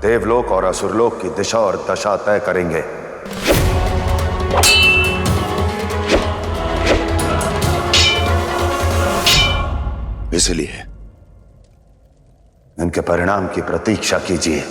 देवलोक और असुरलोक की दिशा और दशा तय करेंगे। इसलिए इनके परिणाम की प्रतीक्षा कीजिए।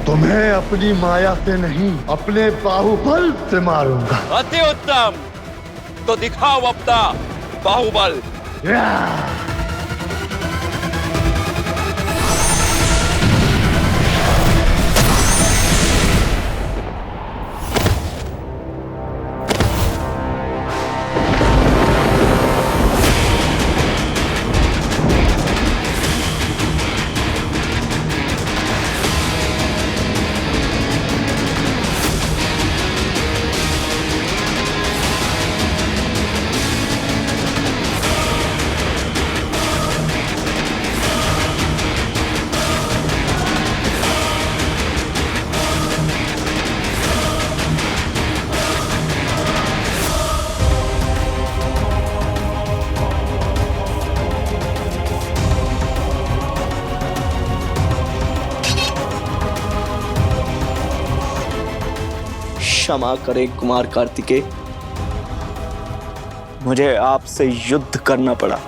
तुम्हें अपनी माया से नहीं, अपने बाहुबल से मारूंगा। अति उत्तम, तो दिखाओ अपना बाहुबल। क्षमा करें कुमार कार्तिकेय, मुझे आपसे युद्ध करना पड़ा।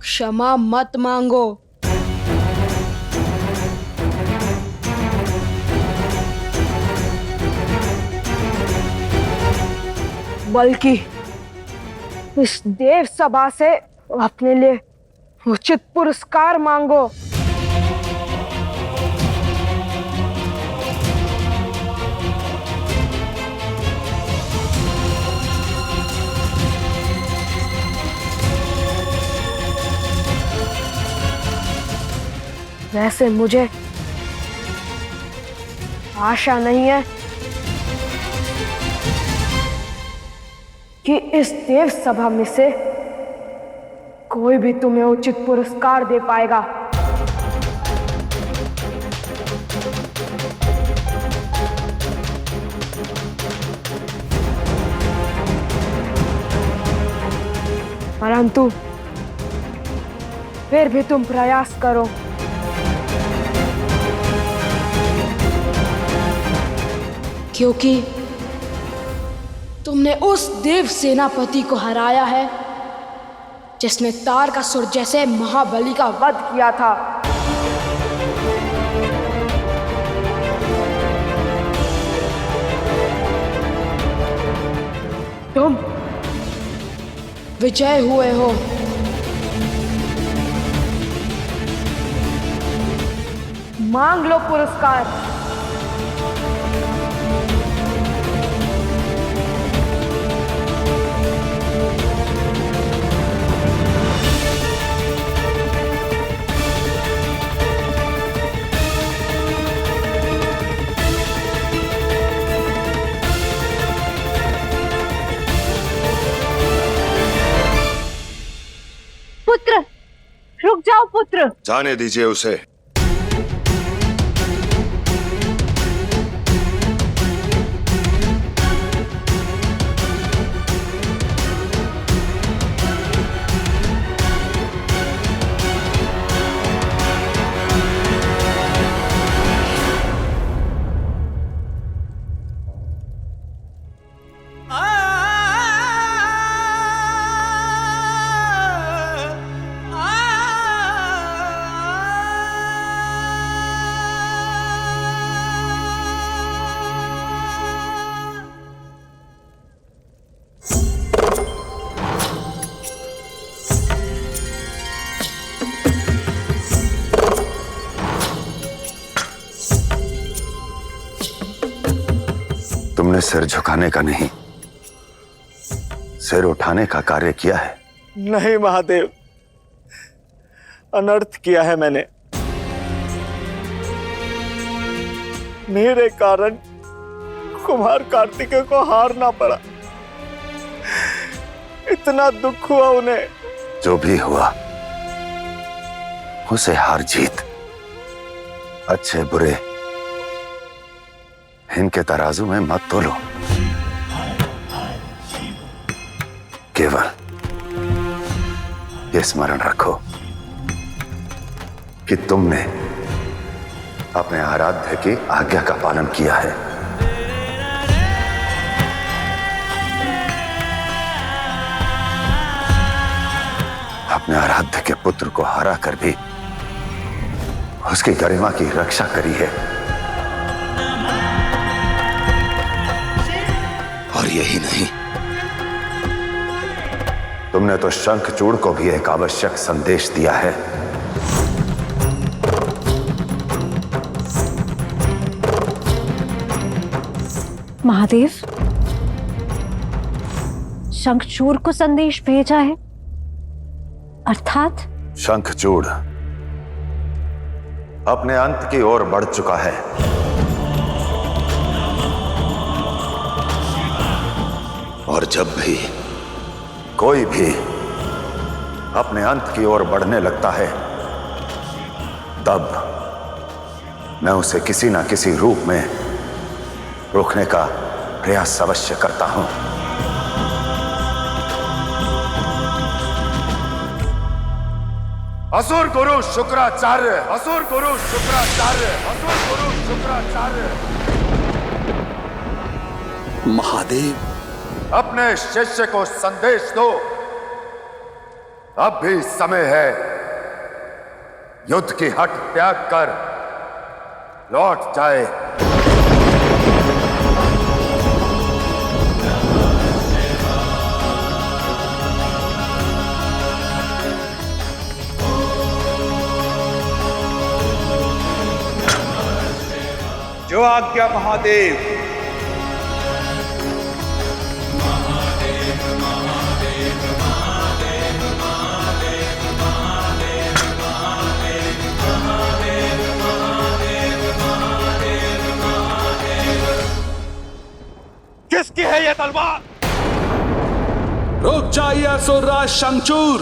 क्षमा मत मांगो। बल्कि इस देव सभा से अपने लिए उचित पुरस्कार मांगो। वैसे मुझे आशा नहीं है कि इस देव सभा में से कोई भी तुम्हें उचित पुरस्कार दे पाएगा। परंतु फिर भी तुम प्रयास करो। क्योंकि तुमने उस देव सेनापति को हराया है जिसने तारकासुर जैसे महाबली का वध किया था। तुम विजय हुए हो। मांग लो पुरस्कार। पुत्र। जाने दीजिए उसे। तुमने सिर झुकाने का नहीं, सिर उठाने का कार्य किया है। नहीं महादेव, अनर्थ किया है मैंने। मेरे कारण कुमार कार्तिकेय को हारना पड़ा। इतना दुख हुआ उन्हें। जो भी हुआ उसे हार जीत, अच्छे बुरे इनके तराजू में मत तोलो। केवल ये स्मरण रखो कि तुमने अपने आराध्य की आज्ञा का पालन किया है। अपने आराध्य के पुत्र को हरा कर भी उसकी गरिमा की रक्षा करी है। और यही नहीं, तुमने तो शंखचूड़ को भी एक आवश्यक संदेश दिया है। महादेव, शंखचूड़ को संदेश भेजा है, अर्थात? शंखचूड़ अपने अंत की ओर बढ़ चुका है। और जब भी कोई भी अपने अंत की ओर बढ़ने लगता है, तब मैं उसे किसी ना किसी रूप में रोकने का प्रयास अवश्य करता हूं। असुर गुरु शुक्राचार्य, असुर गुरु शुक्राचार्य, असुर गुरु शुक्राचार्य। महादेव, अपने शिष्य को संदेश दो, अब भी समय है। युद्ध की हट त्याग कर लौट जाए। जो आज्ञा महादेव। किसकी है यह तलवार? रुक जाइए असुरराज शंखचूड़।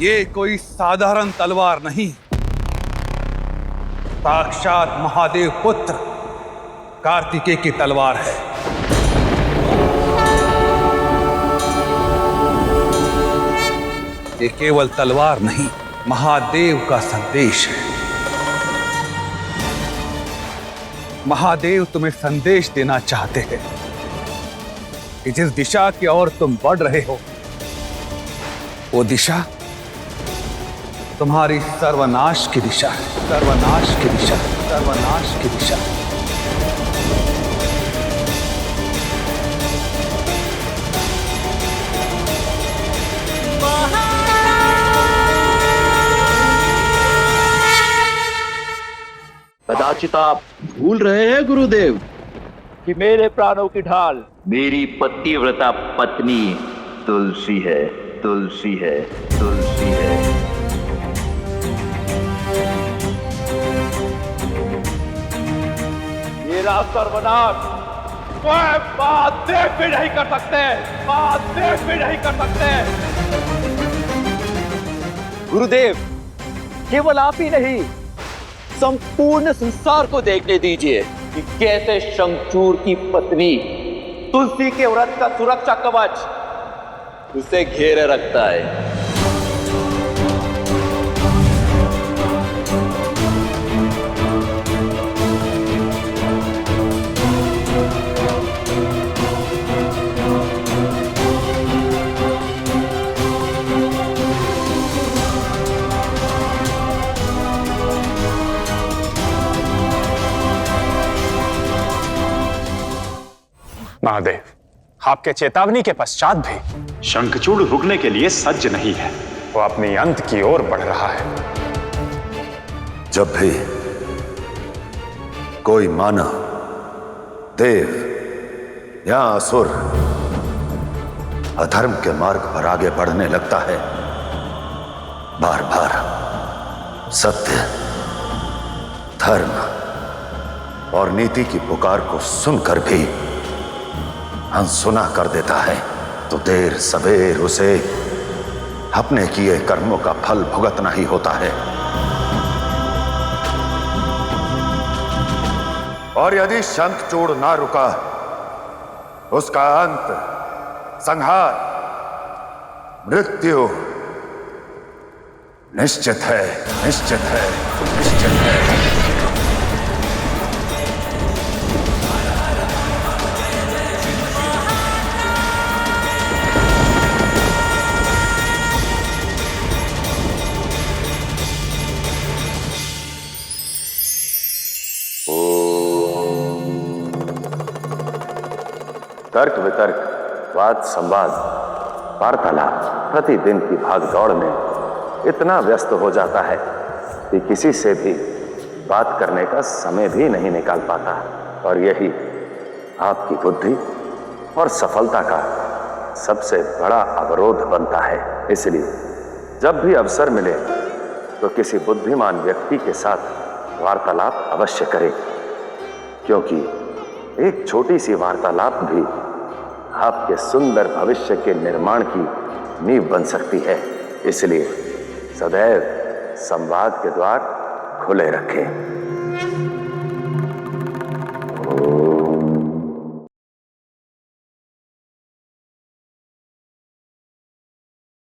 ये कोई साधारण तलवार नहीं, साक्षात महादेव पुत्र कार्तिकेय की तलवार है। ये केवल तलवार नहीं, महादेव का संदेश है। महादेव तुम्हें संदेश देना चाहते हैं कि जिस दिशा की ओर तुम बढ़ रहे हो, वो दिशा तुम्हारी सर्वनाश की दिशा है। सर्वनाश की दिशा, सर्वनाश की दिशा। कदाचित आप भूल रहे हैं गुरुदेव कि मेरे प्राणों की ढाल मेरी पतिव्रता पत्नी तुलसी है, तुलसी है, तुलसी है। मेरा सर्वनाश कोई बात देख भी नहीं कर सकते, बात देख भी नहीं कर सकते। गुरुदेव, केवल आप ही नहीं, संपूर्ण संसार को देखने दीजिए कि कैसे शंखचूड़ की पत्नी तुलसी के व्रत का सुरक्षा कवच उसे घेरे रखता है। महादेव, आपके चेतावनी के पश्चात भी शंखचूड़ रुकने के लिए सज्ज नहीं है। वो अपनी अंत की ओर बढ़ रहा है। जब भी कोई मानव, देव या असुर अधर्म के मार्ग पर आगे बढ़ने लगता है, बार बार सत्य, धर्म और नीति की पुकार को सुनकर भी अनसुना कर देता है, तो देर सवेर उसे अपने किए कर्मों का फल भुगतना ही होता है। और यदि शंखचूड़ ना रुका, उसका अंत संहार, मृत्यु निश्चित है, निश्चित है, निश्चित है। तर्क वितर्क, वाद संवाद, वार्तालाप प्रतिदिन की भागदौड़ में इतना व्यस्त हो जाता है कि किसी से भी बात करने का समय भी नहीं निकाल पाता। और यही आपकी बुद्धि और सफलता का सबसे बड़ा अवरोध बनता है। इसलिए जब भी अवसर मिले तो किसी बुद्धिमान व्यक्ति के साथ वार्तालाप अवश्य करें, क्योंकि एक छोटी सी वार्तालाप भी आपके सुंदर भविष्य के निर्माण की नींव बन सकती है। इसलिए सदैव संवाद के द्वार खुले रखें।